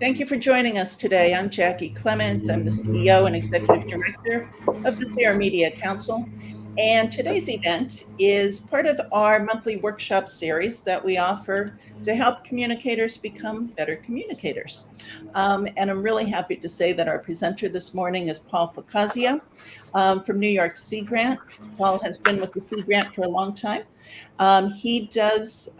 Thank you for joining us today. I'm Jackie Clement. I'm the CEO and Executive Director of the Fair Media Council. And today's event is part of our monthly workshop series that we offer to help communicators become better communicators. And I'm really happy to say that our presenter this morning is Paul Ficazio from New York Sea Grant. Paul has been with the Sea Grant for a long time. He does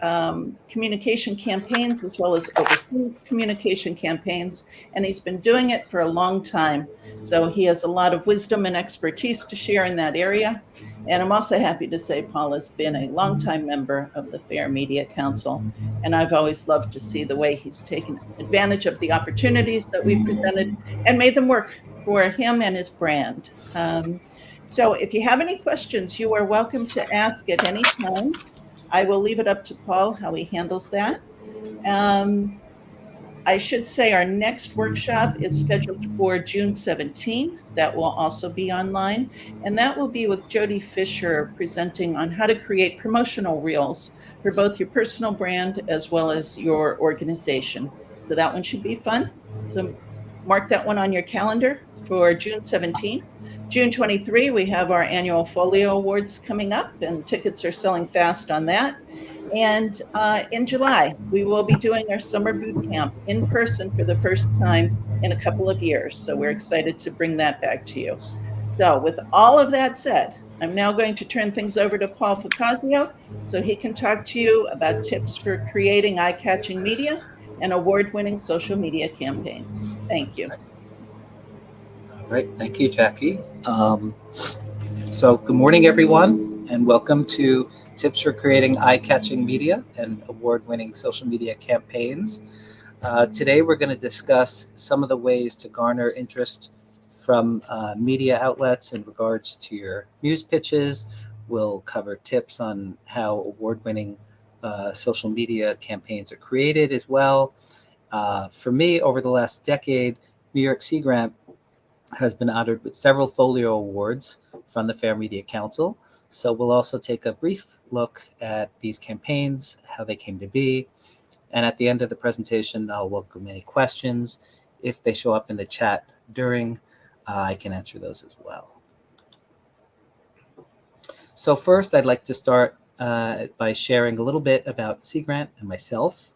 communication campaigns as well as overseas communication campaigns, and he's been doing it for a long time. So he has a lot of wisdom and expertise to share in that area. And I'm also happy to say Paul has been a longtime member of the Fair Media Council, and I've always loved to see the way he's taken advantage of the opportunities that we've presented and made them work for him and his brand. So if you have any questions, you are welcome to ask at any time. I will leave it up to Paul how he handles that. Um, I should say our next workshop is scheduled for June 17. That will also be online. And that will be with Jody Fisher presenting on how to create promotional reels for both your personal brand as well as your organization. So that one should be fun. So mark that one on your calendar for June 17. June 23, we have our annual Folio Awards coming up, and tickets are selling fast on that. And in July, we will be doing our summer boot camp in person for the first time in a couple of years. So we're excited to bring that back to you. So, with all of that said, I'm now going to turn things over to Paul Ficazio so he can talk to you about tips for creating eye catching media and award winning social media campaigns. Thank you. All right, thank you, Jackie. So good morning, everyone, and welcome to Tips for Creating Eye-Catching Media and Award-Winning Social Media Campaigns. Today, we're going to discuss some of the ways to garner interest from media outlets in regards to your news pitches. We'll cover tips on how award-winning social media campaigns are created as well. For me, over the last decade, New York Sea Grant has been honored with several Folio Awards from the Fair Media Council. So we'll also take a brief look at these campaigns, how they came to be. And at the end of the presentation, I'll welcome any questions. If they show up in the chat during, I can answer those as well. So first, I'd like to start by sharing a little bit about Sea Grant and myself.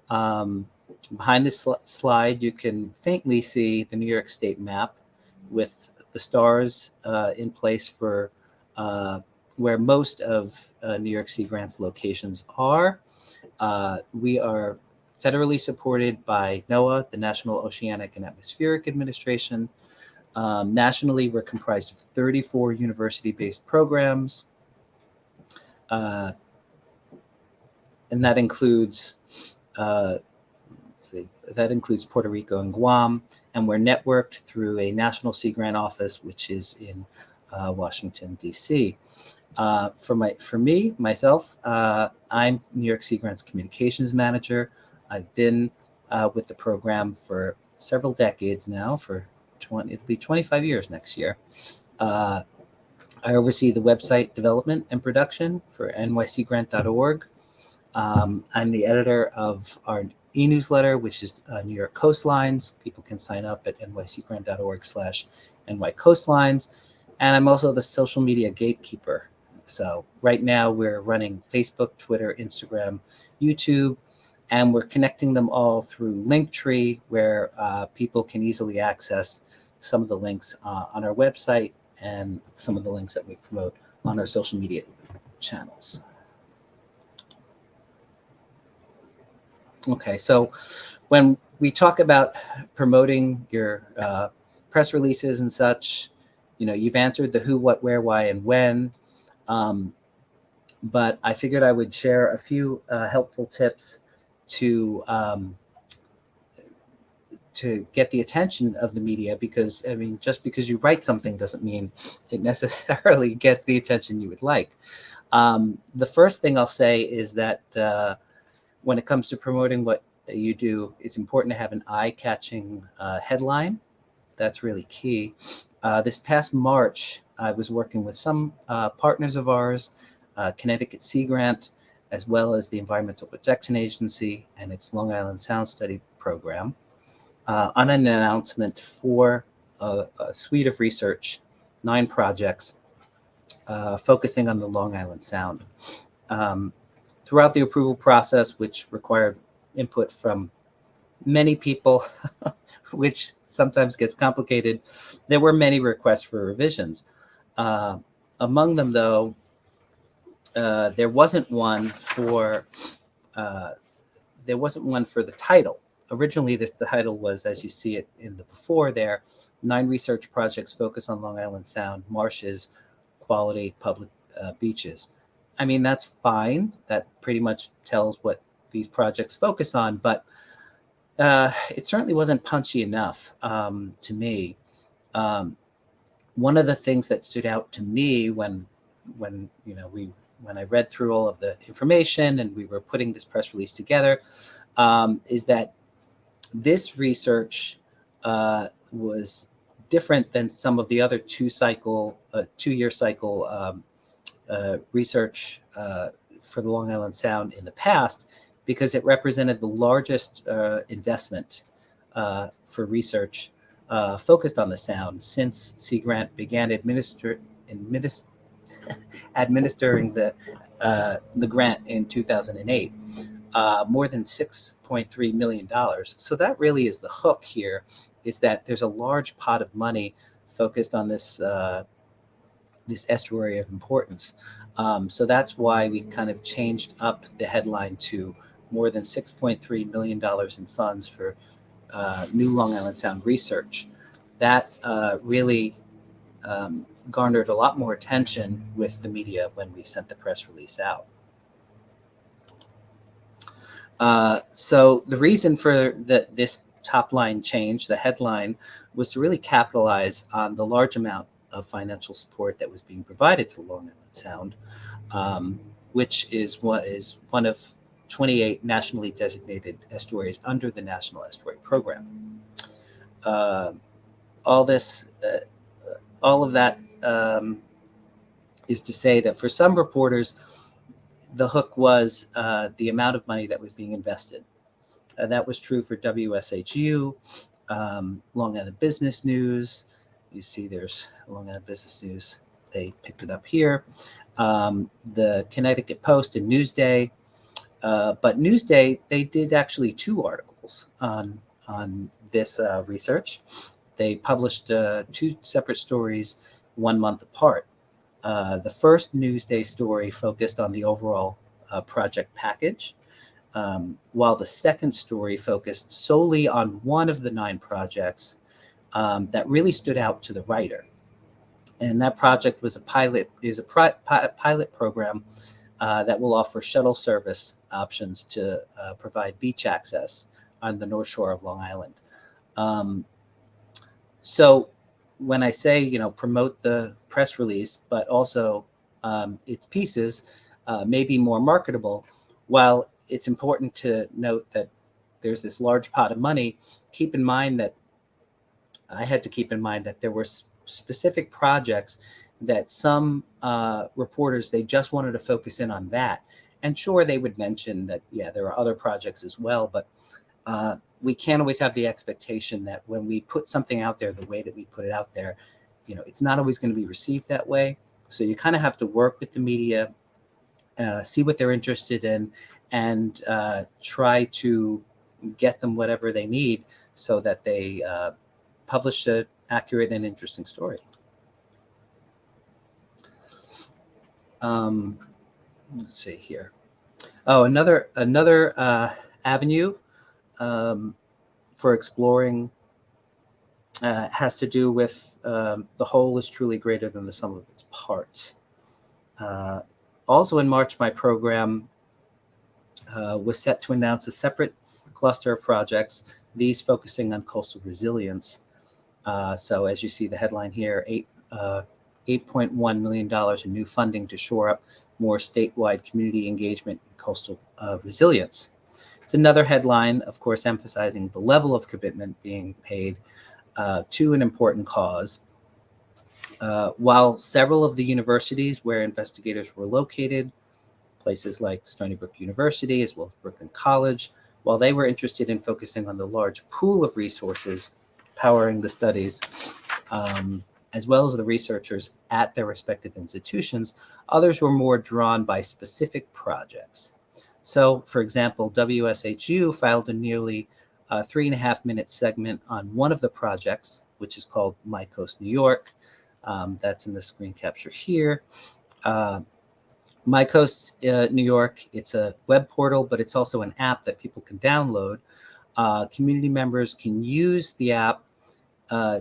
Behind this slide, you can faintly see the New York State map with the stars in place for where most of New York Sea Grant's locations are. We are federally supported by NOAA, the National Oceanic and Atmospheric Administration. Nationally, we're comprised of 34 university-based programs. And that includes that includes Puerto Rico and Guam, and we're networked through a National Sea Grant office, which is in Washington, D.C. For me, myself, I'm New York Sea Grant's communications manager. I've been with the program for several decades now, it'll be 25 years next year. I oversee the website development and production for nycgrant.org. I'm the editor of our e-newsletter, which is New York Coastlines. People can sign up at nycgrant.org/nycoastlines. And I'm also the social media gatekeeper. So right now we're running Facebook, Twitter, Instagram, YouTube, and we're connecting them all through Linktree, where people can easily access some of the links on our website and some of the links that we promote on our social media channels. Okay, so when we talk about promoting your press releases and such, you've answered the who, what, where, why, and when. But I figured I would share a few helpful tips to get the attention of the media, because, just because you write something doesn't mean it necessarily gets the attention you would like. The first thing I'll say is that when it comes to promoting what you do, it's important to have an eye-catching headline. That's really key. This past March, I was working with some partners of ours, Connecticut Sea Grant, as well as the Environmental Protection Agency and its Long Island Sound Study program. on an announcement for a suite of research, 9 projects focusing on the Long Island Sound. Throughout the approval process, which required input from many people, which sometimes gets complicated, there were many requests for revisions. Among them, though, there wasn't one for the title. Originally, the title was, as you see it in the before there, 9 research projects focus on Long Island Sound, marshes, quality public beaches. I mean, that's fine. That pretty much tells what these projects focus on, but it certainly wasn't punchy enough to me. One of the things that stood out to me when I read through all of the information and we were putting this press release together, is that this research was different than some of the other 2-year cycle research for the Long Island Sound in the past, because it represented the largest investment for research focused on the Sound since Sea Grant began administering the grant in 2008. More than $6.3 million. So that really is the hook here, is that there's a large pot of money focused on this estuary of importance. So that's why we kind of changed up the headline to more than $6.3 million in funds for new Long Island Sound research. That really garnered a lot more attention with the media when we sent the press release out. So the reason for this top line change, the headline, was to really capitalize on the large amount of financial support that was being provided to Long Island Sound, which is one of 28 nationally designated estuaries under the National Estuary Program. All of that is to say that for some reporters, the hook was the amount of money that was being invested. That was true for WSHU, Long Island Business News. You see there's Long Island Business News. They picked it up here. The Connecticut Post and Newsday. But Newsday, they did actually 2 articles on this research. They published 2 separate stories 1 month apart. The first Newsday story focused on the overall project package, while the second story focused solely on one of the 9 projects that really stood out to the writer. And that project was a pilot program that will offer shuttle service options to provide beach access on the North Shore of Long Island. So when I say, promote the press release, but also its pieces may be more marketable, while it's important to note that there's this large pot of money, I had to keep in mind that there were specific projects that some reporters, they just wanted to focus in on that. And sure, they would mention that, yeah, there are other projects as well, but we can't always have the expectation that when we put something out there the way that we put it out there, it's not always going to be received that way. So you kind of have to work with the media, see what they're interested in, and try to get them whatever they need so that they publish an accurate and interesting story. Let's see here. Oh, another avenue for exploring has to do with the whole is truly greater than the sum of its parts. Also in March, my program was set to announce a separate cluster of projects, these focusing on coastal resilience. So as you see the headline here, $8.1 million in new funding to shore up more statewide community engagement in coastal resilience. It's another headline, of course, emphasizing the level of commitment being paid to an important cause. While several of the universities where investigators were located, places like Stony Brook University as well as Brooklyn College, while they were interested in focusing on the large pool of resources powering the studies, as well as the researchers at their respective institutions, others were more drawn by specific projects. So, for example, WSHU filed a nearly 3.5 minute segment on one of the projects, which is called My Coast, New York. That's in the screen capture here. My Coast, New York, it's a web portal, but it's also an app that people can download. Community members can use the app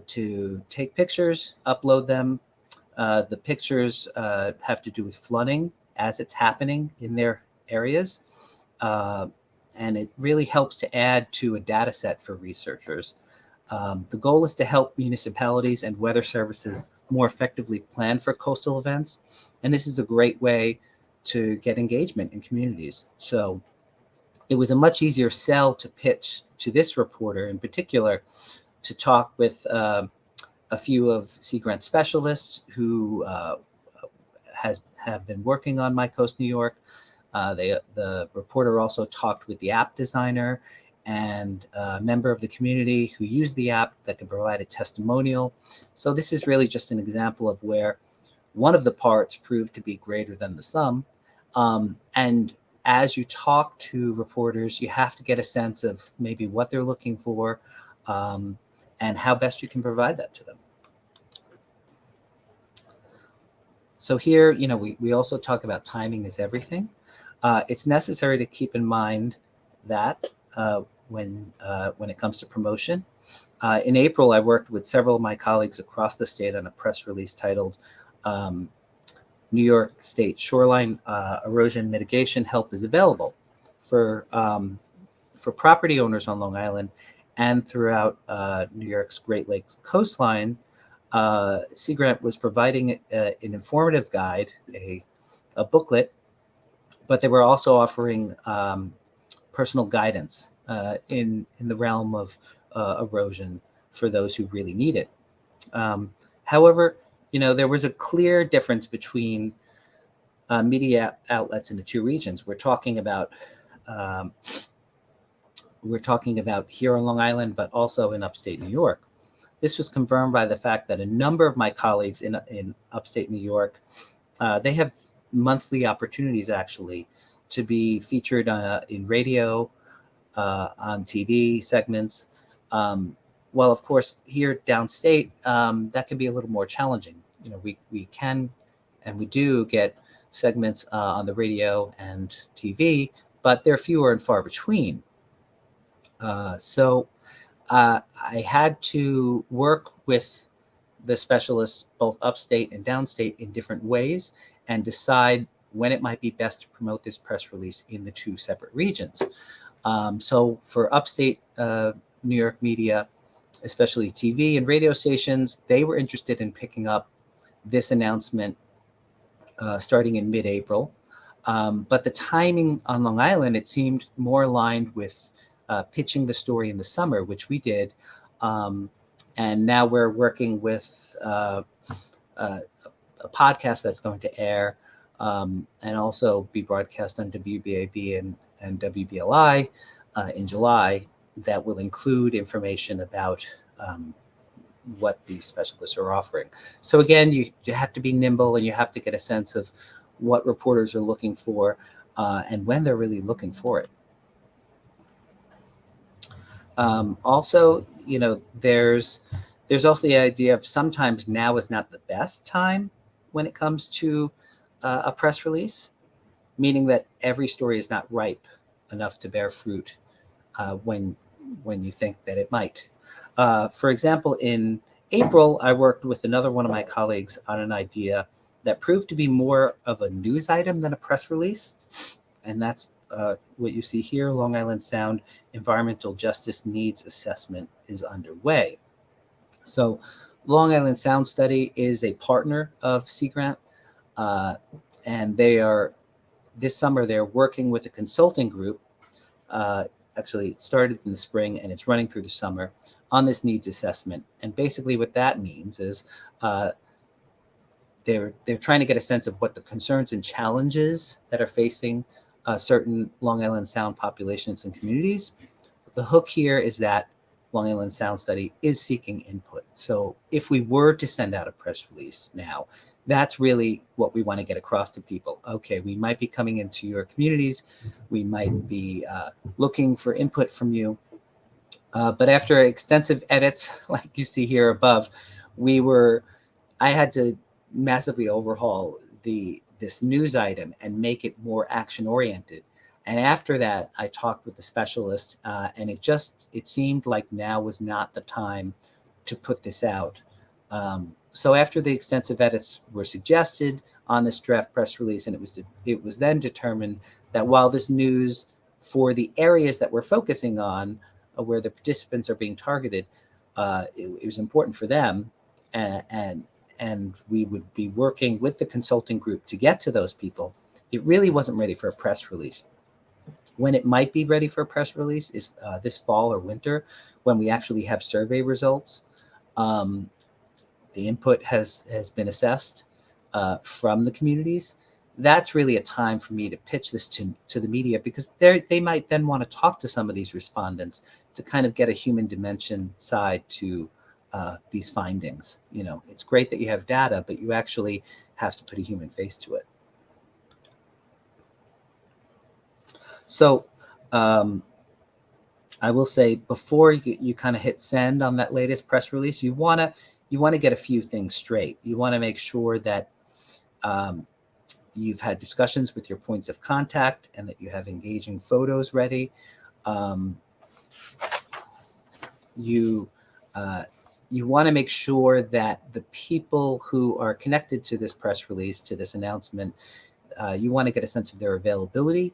to take pictures, upload them. The pictures have to do with flooding as it's happening in their areas. And it really helps to add to a data set for researchers. The goal is to help municipalities and weather services more effectively plan for coastal events. And this is a great way to get engagement in communities. So it was a much easier sell to pitch to this reporter in particular to talk with a few of Sea Grant specialists who have been working on My Coast, New York. The reporter also talked with the app designer and a member of the community who used the app that could provide a testimonial. So this is really just an example of where one of the parts proved to be greater than the sum. And as you talk to reporters, you have to get a sense of maybe what they're looking for and how best you can provide that to them. So here, we also talk about timing is everything. It's necessary to keep in mind that when it comes to promotion. In April, I worked with several of my colleagues across the state on a press release titled New York State Shoreline Erosion Mitigation Help is Available for property owners on Long Island and throughout New York's Great Lakes coastline. Sea Grant was providing an informative guide, a booklet, but they were also offering personal guidance in the realm of erosion for those who really need it. However, there was a clear difference between media outlets in the two regions. We're talking about here on Long Island, but also in upstate New York. This was confirmed by the fact that a number of my colleagues in upstate New York, they have monthly opportunities actually to be featured in radio, on TV segments. While of course here downstate, that can be a little more challenging. We can and we do get segments on the radio and TV, but they're fewer and far between. So I had to work with the specialists both upstate and downstate in different ways and decide when it might be best to promote this press release in the two separate regions. So for upstate New York media, especially TV and radio stations, they were interested in picking up this announcement starting in mid-April. But the timing on Long Island, it seemed more aligned with pitching the story in the summer, which we did. And now we're working with a podcast that's going to air and also be broadcast on WBAB and WBLI in July that will include information about what these specialists are offering. So again, you have to be nimble and you have to get a sense of what reporters are looking for and when they're really looking for it. Also, there's also the idea of sometimes now is not the best time when it comes to a press release, meaning that every story is not ripe enough to bear fruit when you think that it might. For example, in April, I worked with another one of my colleagues on an idea that proved to be more of a news item than a press release. And that's what you see here. Long Island Sound Environmental Justice Needs Assessment is underway. So Long Island Sound Study is a partner of Sea Grant, and this summer they're working with a consulting group. Actually, it started in the spring and it's running through the summer on this needs assessment. And basically what that means is they're trying to get a sense of what the concerns and challenges that are facing certain Long Island Sound populations and communities. The hook here is that Long Island Sound Study is seeking input. So if we were to send out a press release now, that's really what we want to get across to people. Okay, we might be coming into your communities. We might be looking for input from you. But after extensive edits, like you see here above, I had to massively overhaul this news item and make it more action oriented. And after that, I talked with the specialist, and it seemed like now was not the time to put this out. So after the extensive edits were suggested on this draft press release, and it was then determined that while this news for the areas that we're focusing on, where the participants are being targeted, it was important for them, and we would be working with the consulting group to get to those people. It really wasn't ready for a press release. When it might be ready for a press release is this fall or winter, when we actually have survey results. The input has been assessed from the communities. That's really a time for me to pitch this to the media, because they might then want to talk to some of these respondents to kind of get a human dimension side to these findings. It's great that you have data, but you actually have to put a human face to it. So I will say, before you kind of hit send on that latest press release, you want to get a few things straight. You want to make sure that you've had discussions with your points of contact and that you have engaging photos ready. You want to make sure that the people who are connected to this press release, to this announcement, you want to get a sense of their availability.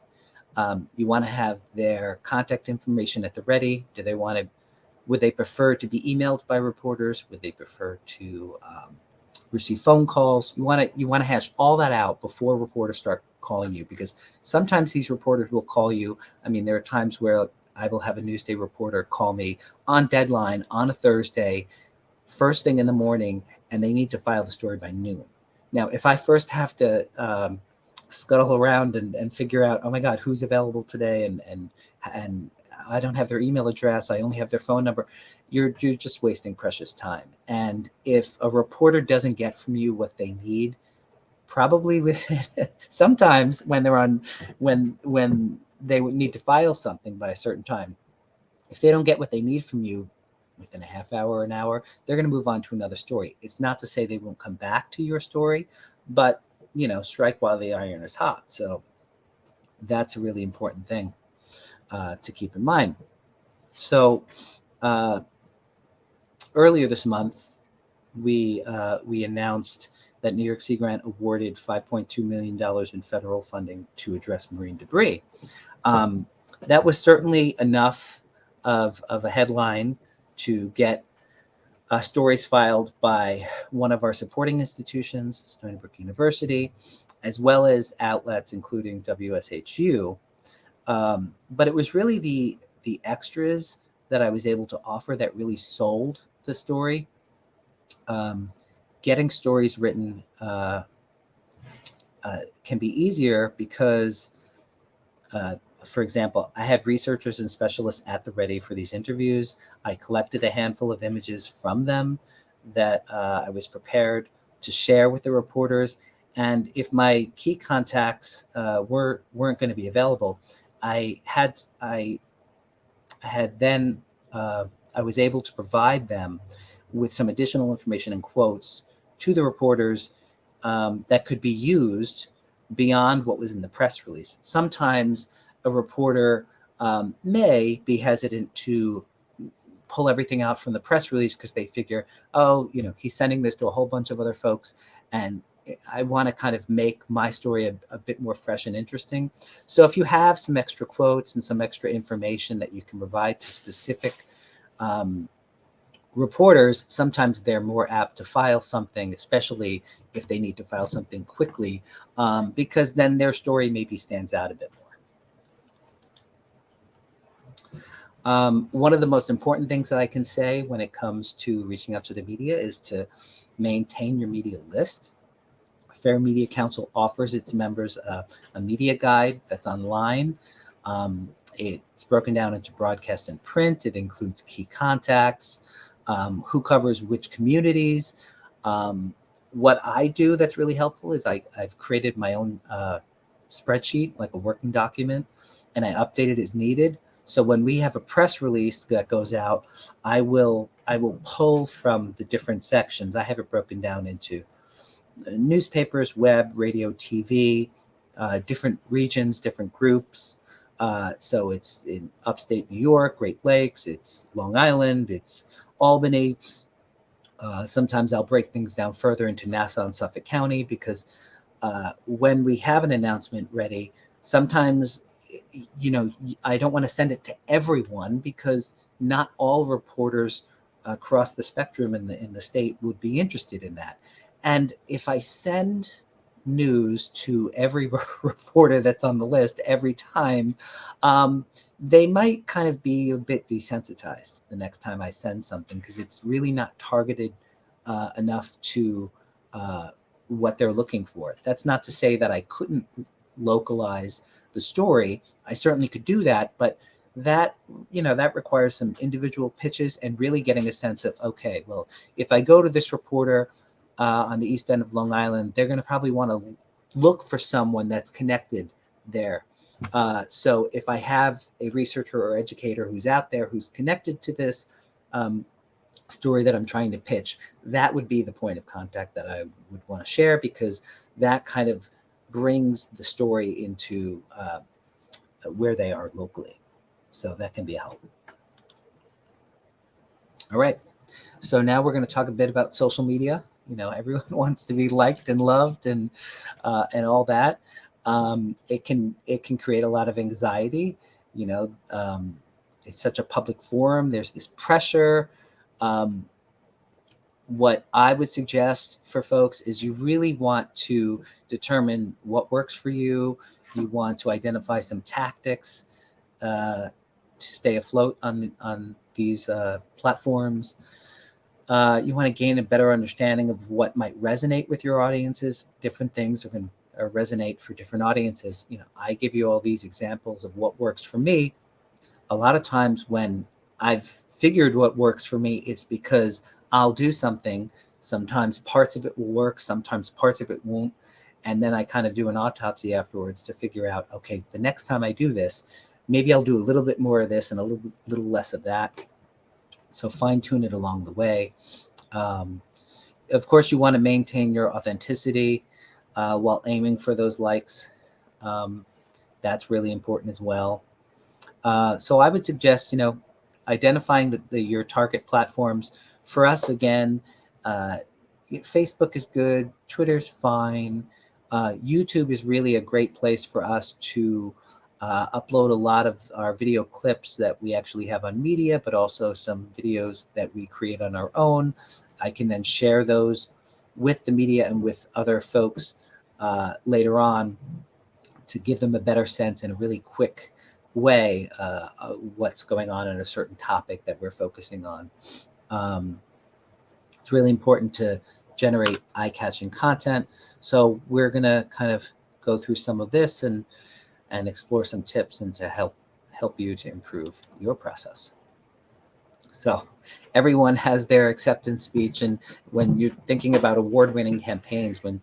You want to have their contact information at the ready. Would they prefer to be emailed by reporters? Would they prefer to receive phone calls? You want to hash all that out before reporters start calling you, because sometimes these reporters will call you. I mean, there are times where I will have a Newsday reporter call me on deadline on a Thursday, first thing in the morning, and they need to file the story by noon. Now, if I first have to scuttle around and figure out, oh my God, who's available today, and I don't have their email address, I only have their phone number, you're just wasting precious time. And if a reporter doesn't get from you what they need, probably sometimes when they would need to file something by a certain time, if they don't get what they need from you within a half hour or an hour, they're going to move on to another story. It's not to say they won't come back to your story, but strike while the iron is hot. So that's a really important thing to keep in mind. So earlier this month, we announced that New York Sea Grant awarded $5.2 million in federal funding to address marine debris. That was certainly enough of a headline to get stories filed by one of our supporting institutions, Stony Brook University, as well as outlets including WSHU. But it was really the extras that I was able to offer that really sold the story. Getting stories written can be easier because, for example, I had researchers and specialists at the ready for these interviews. I collected a handful of images from them that I was prepared to share with the reporters. And if my key contacts weren't going to be available, I was able to provide them with some additional information and quotes to the reporters that could be used beyond what was in the press release. Sometimes a reporter may be hesitant to pull everything out from the press release because they figure, he's sending this to a whole bunch of other folks, and I want to kind of make my story a bit more fresh and interesting. So if you have some extra quotes and some extra information that you can provide to specific reporters, sometimes they're more apt to file something, especially if they need to file something quickly, because then their story maybe stands out a bit more. One of the most important things that I can say when it comes to reaching out to the media is to maintain your media list. Fair Media Council offers its members a media guide that's online. It's broken down into broadcast and print. It includes key contacts, who covers which communities. What I do that's really helpful is I've created my own spreadsheet, like a working document, and I update it as needed. So when we have a press release that goes out, I will pull from the different sections. I have it broken down into newspapers, web, radio, TV, different regions, different groups. So it's in upstate New York, Great Lakes, it's Long Island, it's Albany. Sometimes I'll break things down further into Nassau and Suffolk County because when we have an announcement ready, sometimes, I don't want to send it to everyone because not all reporters across the spectrum in the state would be interested in that. And if I send news to every reporter that's on the list every time, they might kind of be a bit desensitized the next time I send something because it's really not targeted enough to what they're looking for. That's not to say that I couldn't localize the story. I certainly could do that, but that that requires some individual pitches and really getting a sense of, okay, well, if I go to this reporter on the east end of Long Island, they're going to probably want to look for someone that's connected there. So if I have a researcher or educator who's out there who's connected to this story that I'm trying to pitch, that would be the point of contact that I would want to share, because that kind of brings the story into where they are locally. So that can be a help. All right. So now we're going to talk a bit about social media. Everyone wants to be liked and loved and all that. It can create a lot of anxiety. It's such a public forum. There's this pressure. What I would suggest for folks is you really want to determine what works for you. You want to identify some tactics to stay afloat on these platforms. You want to gain a better understanding of what might resonate with your audiences. Different things are going to resonate for different audiences. I give you all these examples of what works for me. A lot of times when I've figured what works for me, it's because I'll do something. Sometimes parts of it will work, sometimes parts of it won't. And then I kind of do an autopsy afterwards to figure out, okay, the next time I do this, maybe I'll do a little bit more of this and a little less of that. So fine tune it along the way. Of course, you want to maintain your authenticity while aiming for those likes. That's really important as well. So I would suggest, identifying your target platforms. For us, again, Facebook is good. Twitter's fine. YouTube is really a great place for us to upload a lot of our video clips that we actually have on media, but also some videos that we create on our own. I can then share those with the media and with other folks later on to give them a better sense in a really quick way what's going on in a certain topic that we're focusing on. It's really important to generate eye-catching content. So we're going to kind of go through some of this and explore some tips and to help you to improve your process. So everyone has their acceptance speech, and when you're thinking about award-winning campaigns, when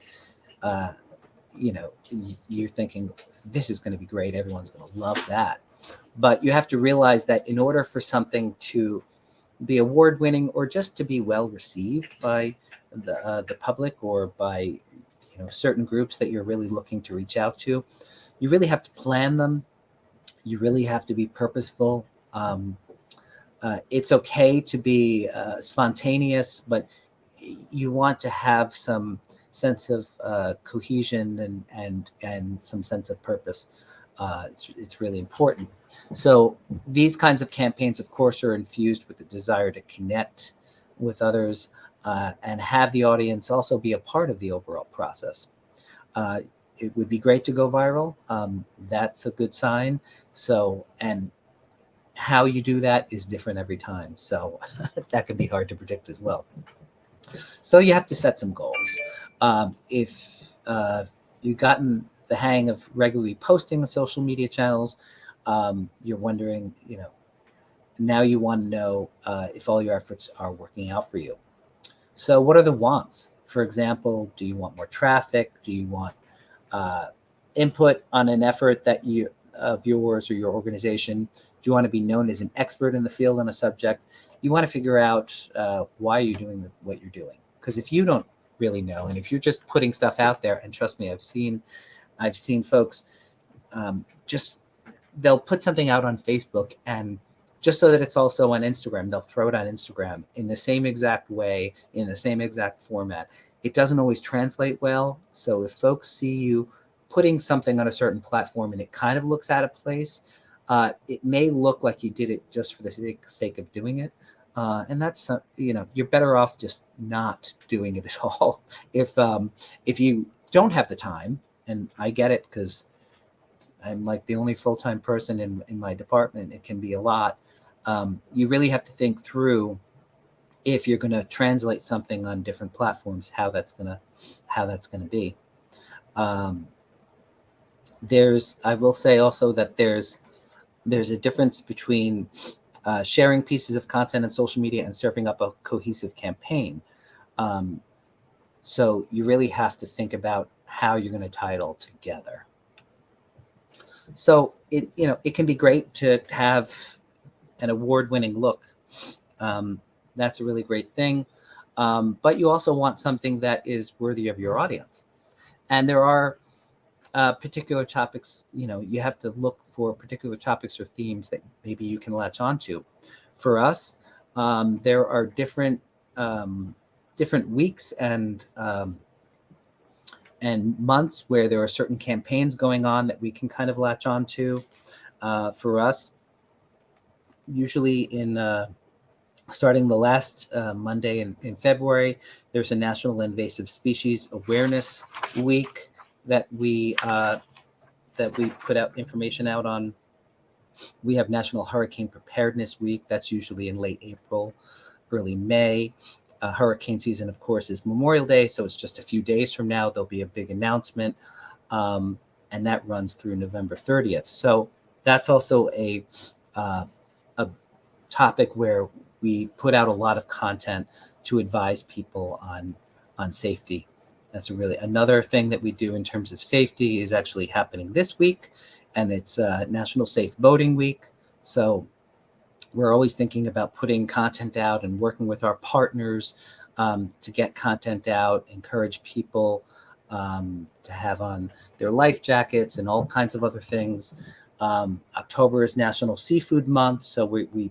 you're thinking this is going to be great, everyone's going to love that, but you have to realize that in order for something to be award-winning or just to be well received by the public or by certain groups that you're really looking to reach out to, you really have to plan them. You really have to be purposeful. It's okay to be spontaneous, but you want to have some sense of cohesion and some sense of purpose. It's really important. So these kinds of campaigns, of course, are infused with the desire to connect with others and have the audience also be a part of the overall process. It would be great to go viral. That's a good sign. So, and how you do that is different every time. So that can be hard to predict as well. So you have to set some goals. If you've gotten the hang of regularly posting on social media channels, you're wondering, now you want to know if all your efforts are working out for you. So what are the wants? For example, do you want more traffic? Do you want input on an effort that you of yours or your organization? Do you want to be known as an expert in the field on a subject? You want to figure out why you're doing what you're doing. Because if you don't really know, and if you're just putting stuff out there, and trust me, I've seen folks just they'll put something out on Facebook, and just so that it's also on Instagram, they'll throw it on Instagram in the same exact way, in the same exact format. It doesn't always translate well. So if folks see you putting something on a certain platform and it kind of looks out of place, it may look like you did it just for the sake of doing it. And that's, you're better off just not doing it at all. If you don't have the time, and I get it, because I'm like the only full-time person in my department, it can be a lot. You really have to think through, if you're going to translate something on different platforms, how that's going to be. I will say also that there's a difference between sharing pieces of content on social media and serving up a cohesive campaign. So you really have to think about how you're going to tie it all together. So it can be great to have an award-winning look. That's a really great thing. But you also want something that is worthy of your audience. And there are particular topics, you have to look for particular topics or themes that maybe you can latch onto. For us, there are different weeks and months where there are certain campaigns going on that we can kind of latch onto. For us, usually starting the last Monday in February, there's a National Invasive Species Awareness Week that we put out information out on. We have National Hurricane Preparedness Week. That's usually in late April, early May. Hurricane season, of course, is Memorial Day, so it's just a few days from now. There'll be a big announcement, and that runs through November 30th. So that's also a topic where we put out a lot of content to advise people on safety. That's another thing that we do in terms of safety is actually happening this week, and it's National Safe Boating Week. So we're always thinking about putting content out and working with our partners to get content out, encourage people to have on their life jackets and all kinds of other things. October is National Seafood Month, so we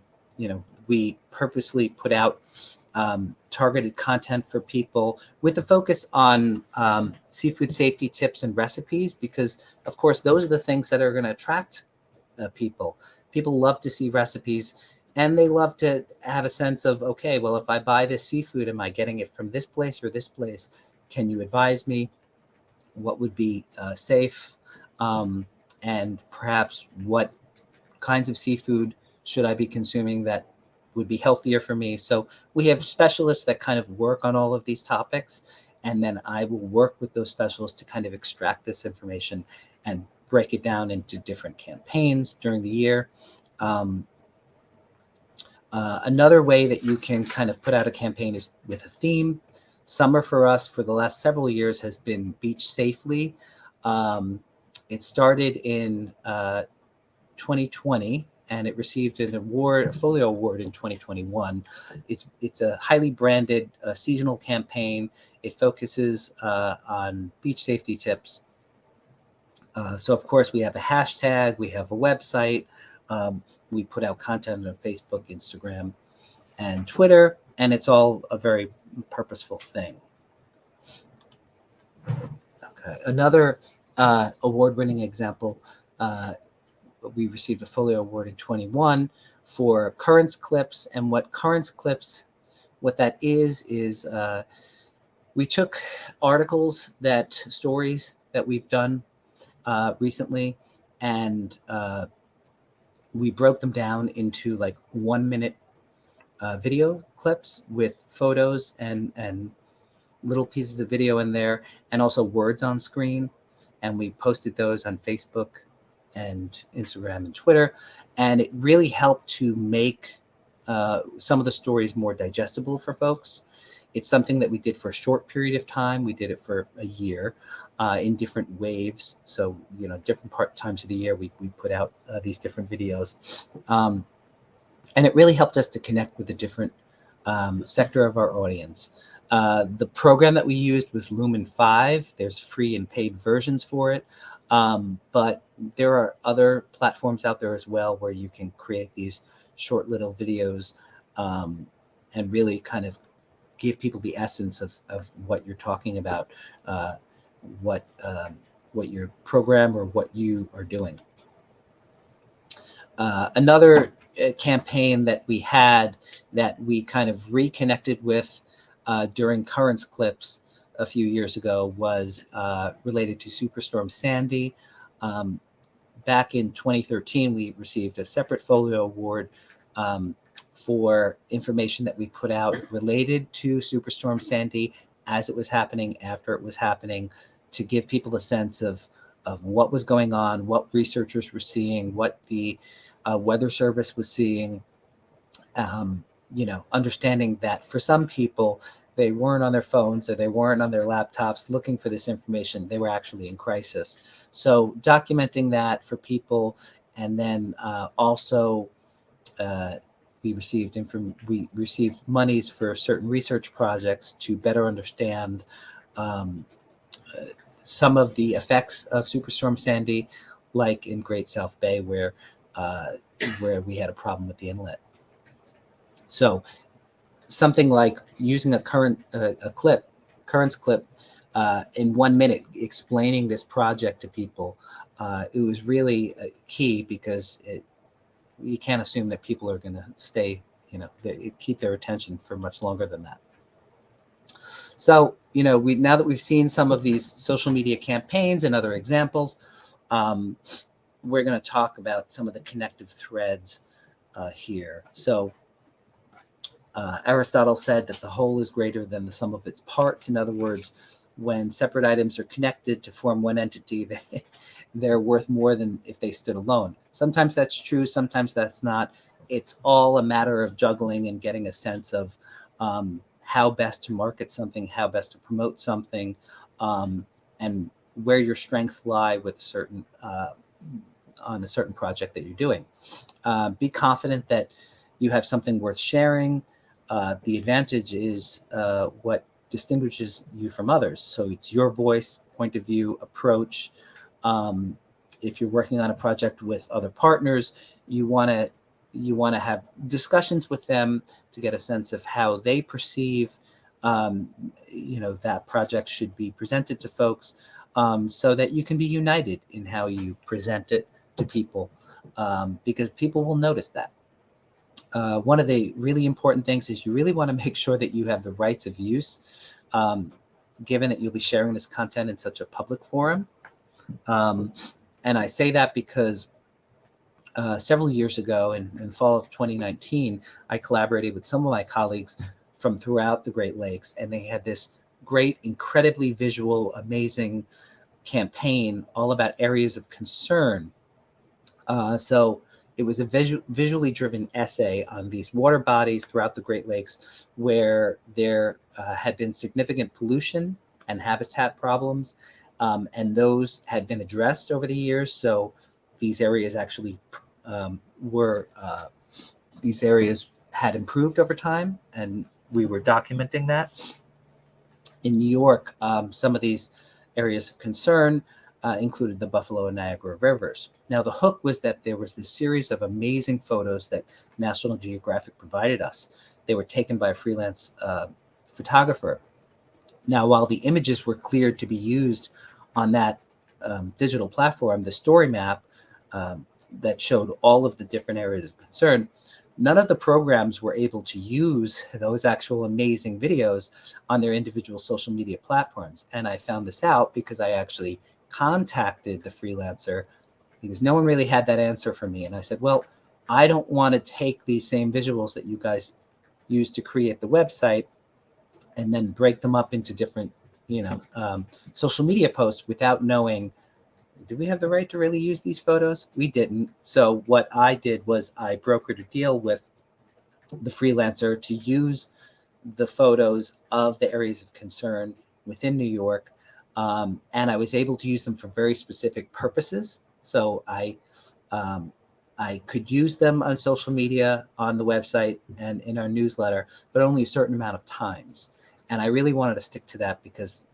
purposely put out targeted content for people with a focus on seafood safety tips and recipes, because of course those are the things that are going to attract people. People love to see recipes, and they love to have a sense of, okay, well, if I buy this seafood, am I getting it from this place or this place? Can you advise me what would be safe, and perhaps what kinds of seafood should I be consuming that would be healthier for me? So we have specialists that kind of work on all of these topics, and then I will work with those specialists to kind of extract this information and break it down into different campaigns during the year. Another way that you can kind of put out a campaign is with a theme. Summer for us for the last several years has been Beach Safely. It started in 2020, and it received an award, a Folio Award, in 2021. It's a highly branded seasonal campaign. It focuses on beach safety tips. So of course we have a hashtag, we have a website, we put out content on Facebook, Instagram, and Twitter, and it's all a very purposeful thing. Okay, another award-winning example, we received a Folio Award in 21 for Currents Clips, and what Currents Clips, what that is we took stories that we've done recently, and we broke them down into like 1 minute video clips with photos and little pieces of video in there and also words on screen. And we posted those on Facebook and Instagram and Twitter. And it really helped to make some of the stories more digestible for folks. It's something that we did for a short period of time. We did it for a year in different waves. So, different times of the year, we put out these different videos. And it really helped us to connect with a different sector of our audience. The program that we used was Lumen 5. There's free and paid versions for it. But there are other platforms out there as well where you can create these short little videos and really kind of give people the essence of what you're talking about, what your program or what you are doing. Another campaign that we had that we kind of reconnected with during Currents Clips a few years ago was related to Superstorm Sandy. Back in 2013, we received a separate folio award for information that we put out related to Superstorm Sandy as it was happening, after it was happening, to give people a sense of what was going on, what researchers were seeing, what the Weather Service was seeing. Understanding that for some people, they weren't on their phones or they weren't on their laptops looking for this information. They were actually in crisis. So documenting that for people, and then also we received monies for certain research projects to better understand some of the effects of Superstorm Sandy, like in Great South Bay, where we had a problem with the inlet. So something like using a currents clip in 1 minute, explaining this project to people, it was really key, because you can't assume that people are going to stay, keep their attention for much longer than that. So, now that we've seen some of these social media campaigns and other examples, we're going to talk about some of the connective threads here. So Aristotle said that the whole is greater than the sum of its parts. In other words, when separate items are connected to form one entity, they're worth more than if they stood alone. Sometimes that's true, sometimes that's not. It's all a matter of juggling and getting a sense of how best to market something, how best to promote something, and where your strengths lie with on a certain project that you're doing. Be confident that you have something worth sharing. The advantage is what distinguishes you from others. So it's your voice, point of view, approach. If you're working on a project with other partners, you want to have discussions with them to get a sense of how they perceive that project should be presented to folks, so that you can be united in how you present it to people, because people will notice that. One of the really important things is you really want to make sure that you have the rights of use, given that you'll be sharing this content in such a public forum. And I say that because several years ago, in fall of 2019, I collaborated with some of my colleagues from throughout the Great Lakes, and they had this great, incredibly visual, amazing campaign all about areas of concern. So it was a visually driven essay on these water bodies throughout the Great Lakes where there had been significant pollution and habitat problems, and those had been addressed over the years. So these areas actually these areas had improved over time, and we were documenting that. In New York, some of these areas of concern included the Buffalo and Niagara Rivers. Now, the hook was that there was this series of amazing photos that National Geographic provided us. They were taken by a freelance photographer. Now, while the images were cleared to be used on that digital platform, the story map that showed all of the different areas of concern, none of the programs were able to use those actual amazing videos on their individual social media platforms. And I found this out because I actually contacted the freelancer, because no one really had that answer for me. And I said, well, I don't want to take these same visuals that you guys used to create the website and then break them up into different, social media posts without knowing, do we have the right to really use these photos? We didn't. So what I did was I brokered a deal with the freelancer to use the photos of the areas of concern within New York. And I was able to use them for very specific purposes. So um, I could use them on social media, on the website, and in our newsletter, but only a certain amount of times. And I really wanted to stick to that because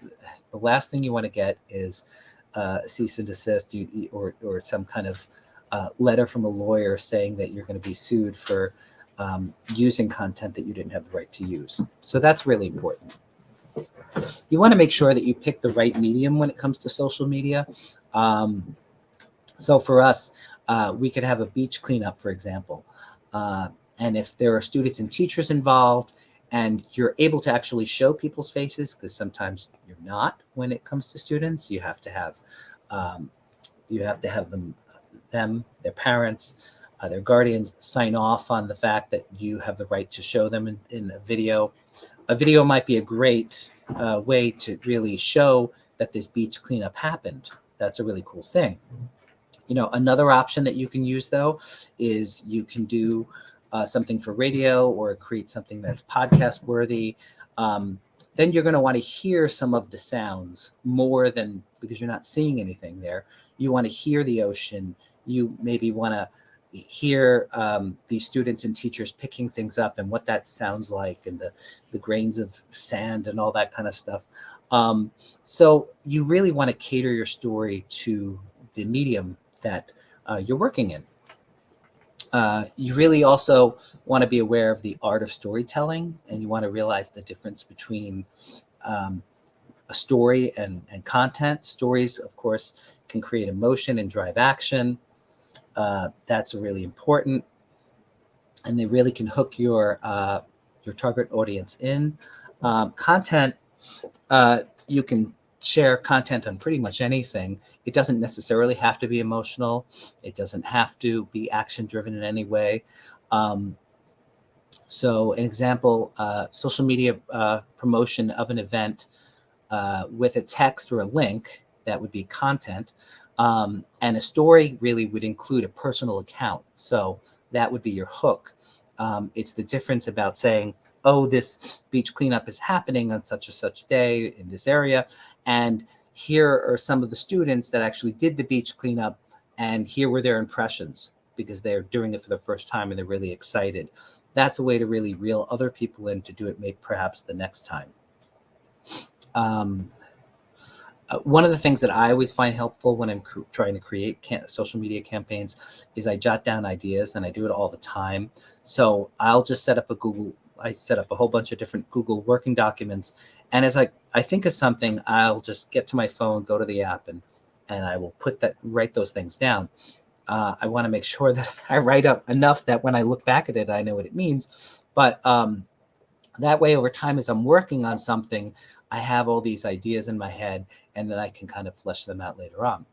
the last thing you want to get is a cease and desist, or some kind of letter from a lawyer saying that you're going to be sued for using content that you didn't have the right to use. So that's really important. You want to make sure that you pick the right medium when it comes to social media. So for us, we could have a beach cleanup, for example. And if there are students and teachers involved, and you're able to actually show people's faces, because sometimes you're not when it comes to students, um, you have to have them, their parents, their guardians sign off on the fact that you have the right to show them in a video. A video might be a great way to really show that this beach cleanup happened. That's a really cool thing. Another option that you can use, though, is you can do something for radio or create something that's podcast worthy. Then you're going to want to hear some of the sounds more than, because you're not seeing anything there. You want to hear the ocean. You maybe want to hear these students and teachers picking things up and what that sounds like, and the grains of sand and all that kind of stuff. So you really want to cater your story to the medium that you're working in. You really also want to be aware of the art of storytelling, and you want to realize the difference between a story and content. Stories, of course, can create emotion and drive action. That's really important, and they really can hook your target audience in. Content, you can share content on pretty much anything. It doesn't necessarily have to be emotional. It doesn't have to be action driven in any way. So an example, social media promotion of an event with a text or a link, that would be content. And a story really would include a personal account. So that would be your hook. It's the difference about saying, oh, this beach cleanup is happening on such and such day in this area. And here are some of the students that actually did the beach cleanup. And here were their impressions, because they're doing it for the first time and they're really excited. That's a way to really reel other people in to do it maybe perhaps the next time. One of the things that I always find helpful when I'm trying to create social media campaigns is I jot down ideas, and I do it all the time. So I'll just set up a whole bunch of different Google working documents. And as I think of something, I'll just get to my phone, go to the app, and I will write those things down. I want to make sure that I write up enough that when I look back at it, I know what it means. But that way, over time, as I'm working on something, I have all these ideas in my head, and then I can kind of flesh them out later on.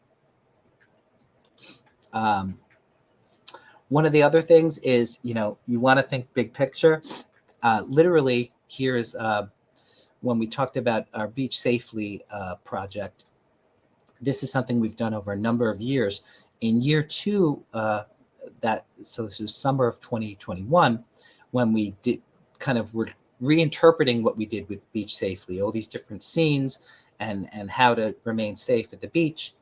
One of the other things is, you want to think big picture. Literally, here's when we talked about our Beach Safely project. This is something we've done over a number of years. In year two, so this was summer of 2021, when we did kind of reinterpreting what we did with Beach Safely, all these different scenes and how to remain safe at the beach.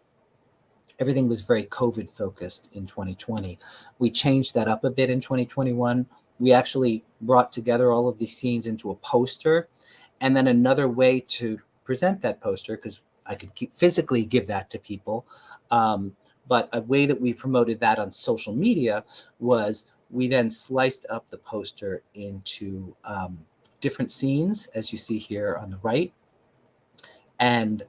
Everything was very COVID focused in 2020. We changed that up a bit in 2021. We actually brought together all of these scenes into a poster, and then another way to present that poster, because I could physically give that to people. But a way that we promoted that on social media was we then sliced up the poster into different scenes, as you see here on the right. And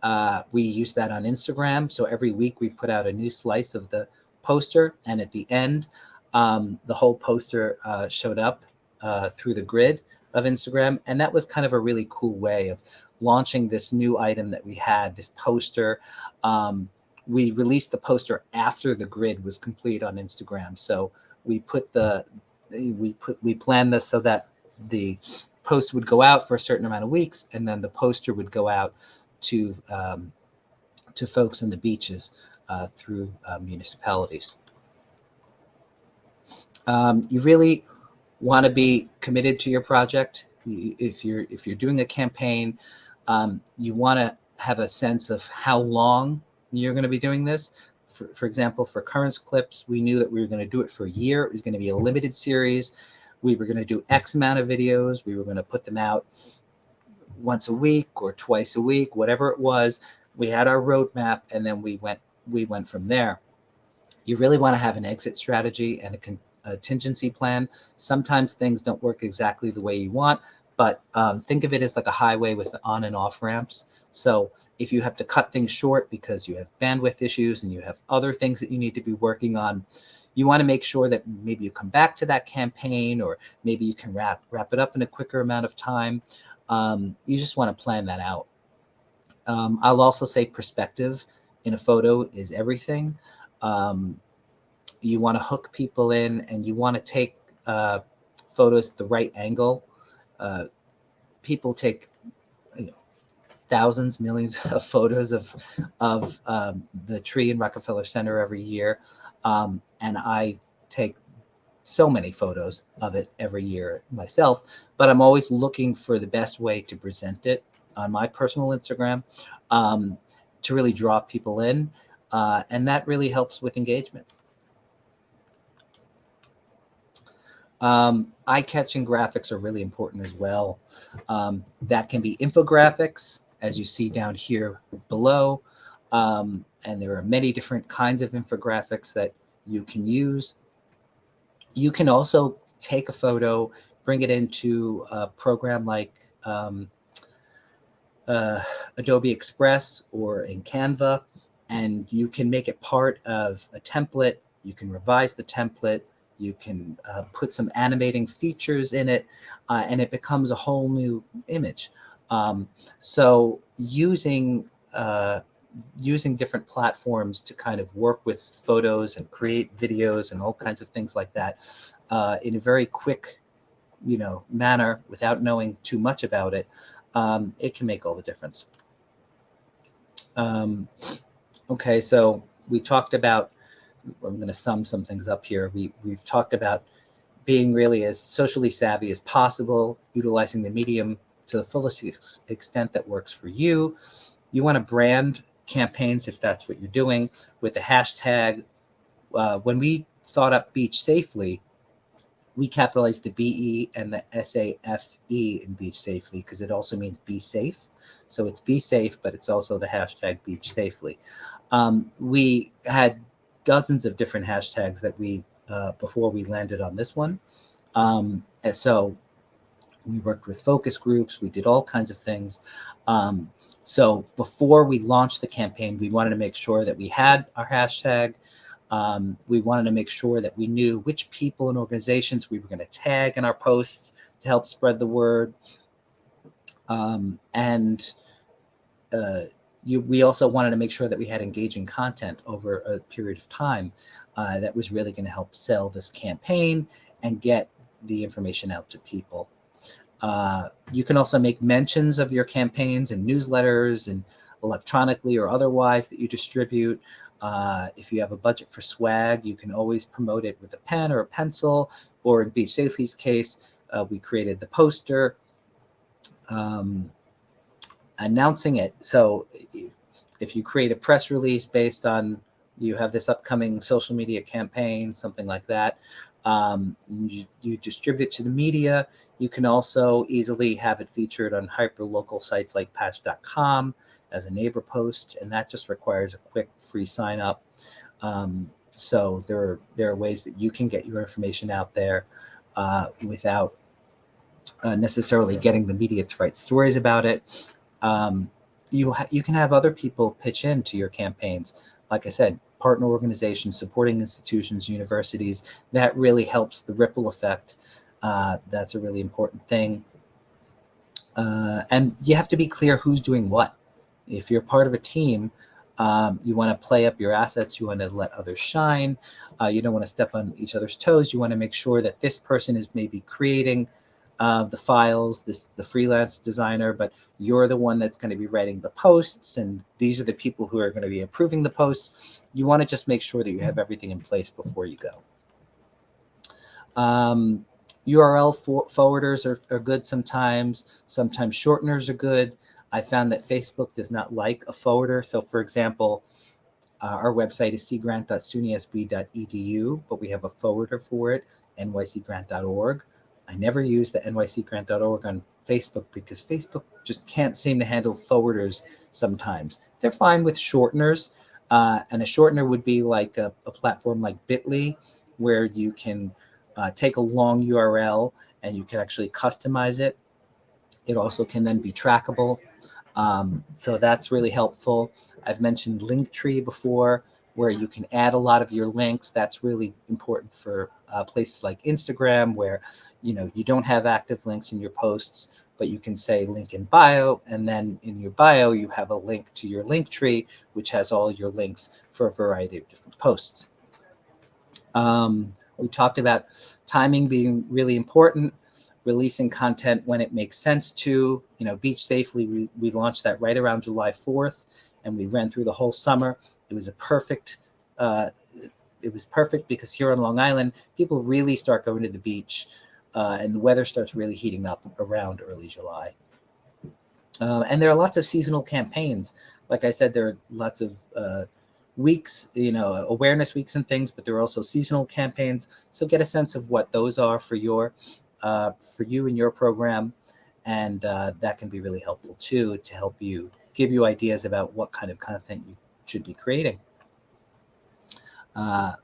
we use that on Instagram. So every week we put out a new slice of the poster. And at the end, the whole poster showed up through the grid of Instagram. And that was kind of a really cool way of launching this new item that we had, this poster. We released the poster after the grid was complete on Instagram. So we planned this so that the post would go out for a certain amount of weeks, and then the poster would go out to folks on the beaches through municipalities. You really want to be committed to your project. If you're doing a campaign, you want to have a sense of how long you're going to be doing this. For example, for Currents Clips, we knew that we were going to do it for a year. It was going to be a limited series. We were going to do X amount of videos. We were going to put them out once a week or twice a week, whatever it was. We had our roadmap, and then we went from there. You really want to have an exit strategy and a contingency plan. Sometimes things don't work exactly the way you want, but think of it as like a highway with on and off ramps. So if you have to cut things short because you have bandwidth issues and you have other things that you need to be working on, you want to make sure that maybe you come back to that campaign, or maybe you can wrap it up in a quicker amount of time. You just want to plan that out. I'll also say perspective in a photo is everything. You want to hook people in, and you want to take photos at the right angle. People take thousands, millions of photos of the tree in Rockefeller Center every year, and I take so many photos of it every year myself. But I'm always looking for the best way to present it on my personal Instagram to really draw people in, and that really helps with engagement. Eye-catching graphics are really important as well. That can be infographics, as you see down here below. And there are many different kinds of infographics that you can use. You can also take a photo, bring it into a program like Adobe Express or in Canva, and you can make it part of a template. You can revise the template. You can put some animating features in it, and it becomes a whole new image. So using different platforms to kind of work with photos and create videos and all kinds of things like that in a very quick, manner without knowing too much about it, it can make all the difference. Okay, so we talked about, I'm going to sum some things up here. We've talked about being really as socially savvy as possible, utilizing the medium to the fullest extent that works for you. You want to brand campaigns, if that's what you're doing, with the hashtag. When we thought up Beach Safely, we capitalized the BE and the SAFE in Beach Safely because it also means be safe. So it's be safe, but it's also the hashtag Beach Safely. We had dozens of different hashtags that we before we landed on this one. And so we worked with focus groups. We did all kinds of things. So before we launched the campaign, we wanted to make sure that we had our hashtag. We wanted to make sure that we knew which people and organizations we were going to tag in our posts to help spread the word. We also wanted to make sure that we had engaging content over a period of time that was really going to help sell this campaign and get the information out to people. You can also make mentions of your campaigns in newsletters and electronically or otherwise that you distribute. If you have a budget for swag, you can always promote it with a pen or a pencil, or in Beach Safely's case, we created the poster announcing it. So if you create a press release based on, you have this upcoming social media campaign, something like that, you distribute it to the media. You can also easily have it featured on hyperlocal sites like patch.com as a neighbor post, and that just requires a quick free sign up. So there are ways that you can get your information out there without necessarily getting the media to write stories about it. You can have other people pitch into your campaigns. Like I said, partner organizations, supporting institutions, universities, that really helps the ripple effect. That's a really important thing. And you have to be clear who's doing what. If you're part of a team, you want to play up your assets. You want to let others shine. You don't want to step on each other's toes. You want to make sure that this person is maybe creating the files, the freelance designer, but you're the one that's going to be writing the posts, and these are the people who are going to be approving the posts. You want to just make sure that you have everything in place before you go. URL forwarders are good sometimes. Sometimes shorteners are good. I found that Facebook does not like a forwarder. So for example, our website is cgrant.sunySB.edu, but we have a forwarder for it, nycgrant.org. I never use the nycgrant.org on Facebook because Facebook just can't seem to handle forwarders sometimes. They're fine with shorteners, and a shortener would be like a platform like Bitly, where you can take a long URL and you can actually customize it. It also can then be trackable. So that's really helpful. I've mentioned Linktree before, where you can add a lot of your links. That's really important for places like Instagram, where you don't have active links in your posts, but you can say link in bio, and then in your bio you have a link to your Linktree, which has all your links for a variety of different posts. We talked about timing being really important, releasing content when it makes sense to. Beach Safely, we launched that right around July 4th, and we ran through the whole summer. It was perfect because here on Long Island, people really start going to the beach, and the weather starts really heating up around early July. And there are lots of seasonal campaigns. Like I said, there are lots of weeks, awareness weeks and things, but there are also seasonal campaigns. So get a sense of what those are for you and your program. And that can be really helpful too, to help you give you ideas about what kind of content you should be creating. Of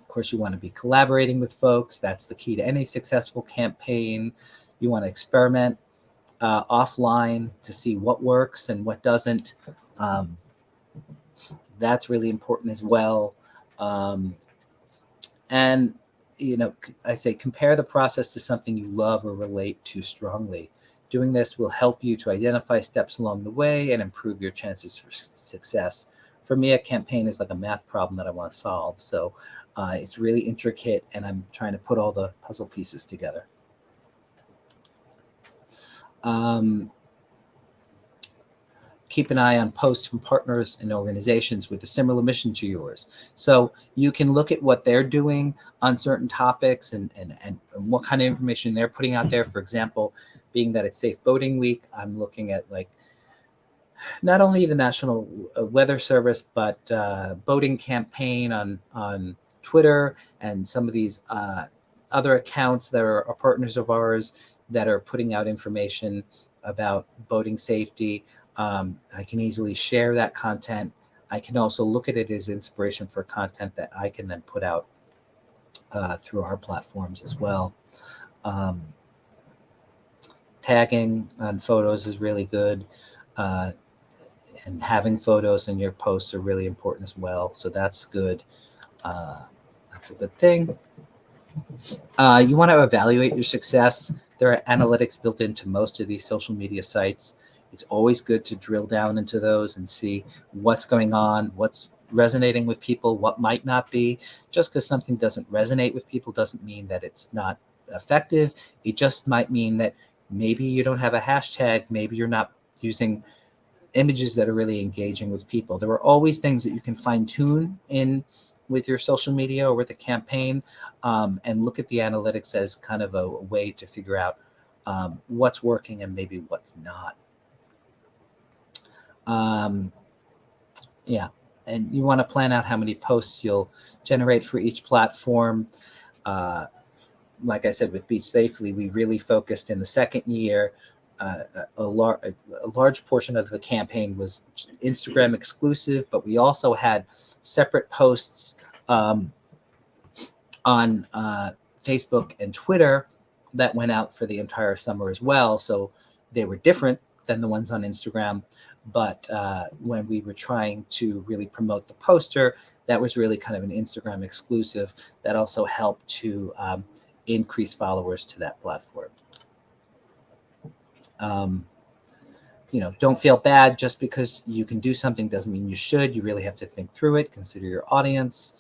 course, you want to be collaborating with folks. That's the key to any successful campaign. You want to experiment offline to see what works and what doesn't. That's really important as well. And, I say compare the process to something you love or relate to strongly. Doing this will help you to identify steps along the way and improve your chances for success. For me, a campaign is like a math problem that I want to solve. So it's really intricate, and I'm trying to put all the puzzle pieces together. Keep an eye on posts from partners and organizations with a similar mission to yours. So you can look at what they're doing on certain topics and what kind of information they're putting out there. For example, being that it's Safe Boating Week, I'm looking at not only the National Weather Service, but boating campaign on Twitter, and some of these other accounts that are partners of ours that are putting out information about boating safety. I can easily share that content. I can also look at it as inspiration for content that I can then put out through our platforms as well. Tagging on photos is really good. And having photos in your posts are really important as well. So that's good. That's a good thing. You want to evaluate your success. There are analytics built into most of these social media sites. It's always good to drill down into those and see what's going on, what's resonating with people, what might not be. Just because something doesn't resonate with people doesn't mean that it's not effective. It just might mean that maybe you don't have a hashtag, maybe you're not using images that are really engaging with people. There are always things that you can fine tune in with your social media or with a campaign, and look at the analytics as kind of a way to figure out what's working and maybe what's not. Yeah, and you want to plan out how many posts you'll generate for each platform. Like I said, with Beach Safely, we really focused in the second year. A large portion of the campaign was Instagram exclusive, but we also had separate posts on Facebook and Twitter that went out for the entire summer as well. So they were different than the ones on Instagram. But when we were trying to really promote the poster, that was really kind of an Instagram exclusive that also helped to increase followers to that platform. Don't feel bad just because you can do something doesn't mean you should. You really have to think through it, consider your audience,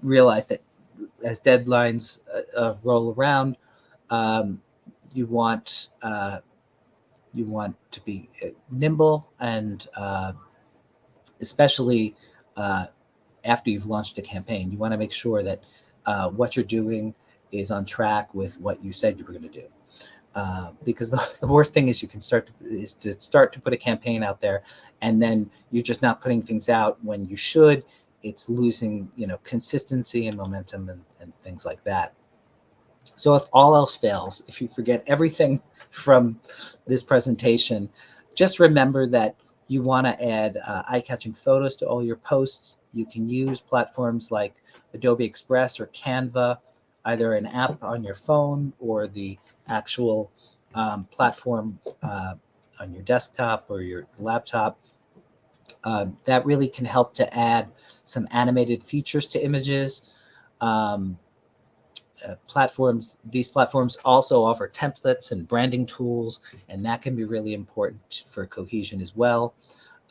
realize that as deadlines roll around, um, you want to be nimble, and especially after you've launched a campaign, you want to make sure that what you're doing is on track with what you said you were going to do. Because the worst thing is to start to put a campaign out there, and then you're just not putting things out when you should. It's losing, consistency and momentum, and things like that. So if all else fails, if you forget everything from this presentation, just remember that you want to add eye-catching photos to all your posts. You can use platforms like Adobe Express or Canva, either an app on your phone or the actual platform on your desktop or your laptop. That really can help to add some animated features to images. These platforms also offer templates and branding tools, and that can be really important for cohesion as well.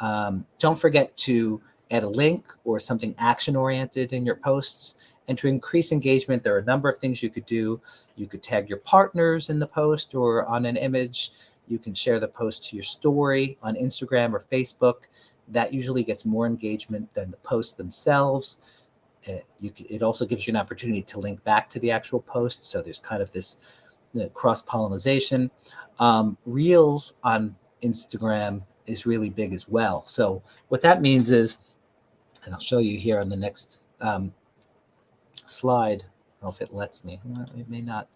Don't forget to add a link or something action-oriented in your posts. And to increase engagement, there are a number of things you could do. You could tag your partners in the post or on an image. You can share the post to your story on Instagram or Facebook. That usually gets more engagement than the posts themselves. It also gives you an opportunity to link back to the actual post. So there's kind of this cross-pollination. Reels on Instagram is really big as well. So what that means is, and I'll show you here on the next slide, I don't know if it lets me, it may not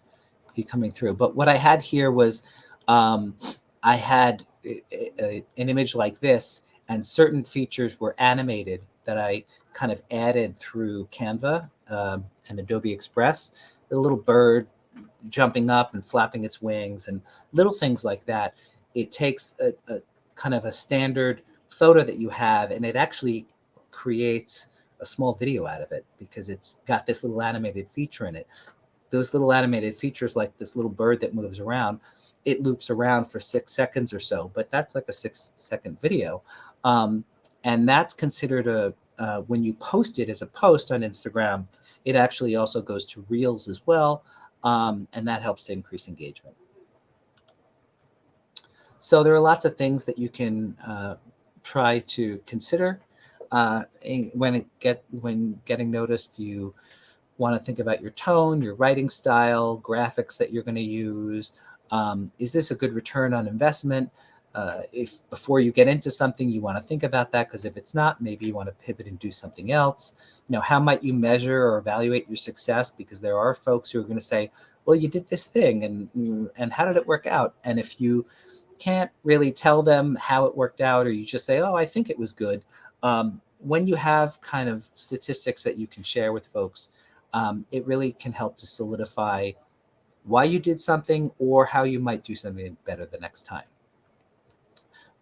be coming through, but what I had here was I had an image like this, and certain features were animated that I kind of added through Canva and Adobe Express. The little bird jumping up and flapping its wings and little things like that. It takes a kind of a standard photo that you have, and it actually creates a small video out of it because it's got this little animated feature in it. Those little animated features, like this little bird that moves around, it loops around for 6 seconds or so, but that's like a 6-second video. And that's considered when you post it as a post on Instagram, it actually also goes to Reels as well. And that helps to increase engagement. So there are lots of things that you can try to consider when getting noticed. You want to think about your tone, your writing style, graphics that you're going to use. Is this a good return on investment? If before you get into something, you want to think about that, because if it's not, maybe you want to pivot and do something else. How might you measure or evaluate your success? Because there are folks who are going to say, well, you did this thing, and how did it work out? And if you can't really tell them how it worked out, or you just say, oh, I think it was good. When you have kind of statistics that you can share with folks, it really can help to solidify why you did something or how you might do something better the next time.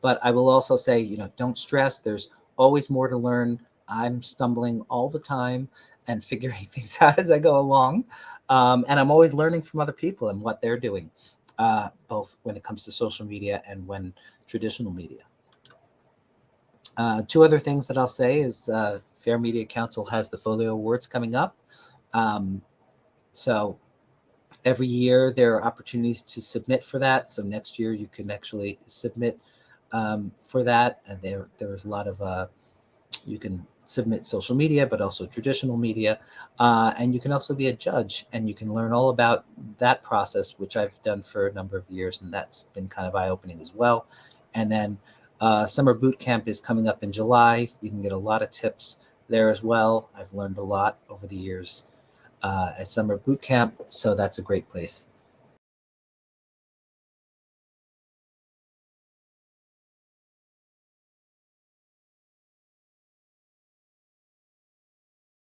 But I will also say, don't stress. There's always more to learn. I'm stumbling all the time and figuring things out as I go along. And I'm always learning from other people and what they're doing, both when it comes to social media and when traditional media. Two other things that I'll say is Fair Media Council has the Folio Awards coming up. So every year there are opportunities to submit for that. So next year you can actually submit for that. And there's a lot of, you can submit social media, but also traditional media. And you can also be a judge, and you can learn all about that process, which I've done for a number of years. And that's been kind of eye-opening as well. And then Summer Boot Camp is coming up in July. You can get a lot of tips there as well. I've learned a lot over the years at Summer Boot Camp, so that's a great place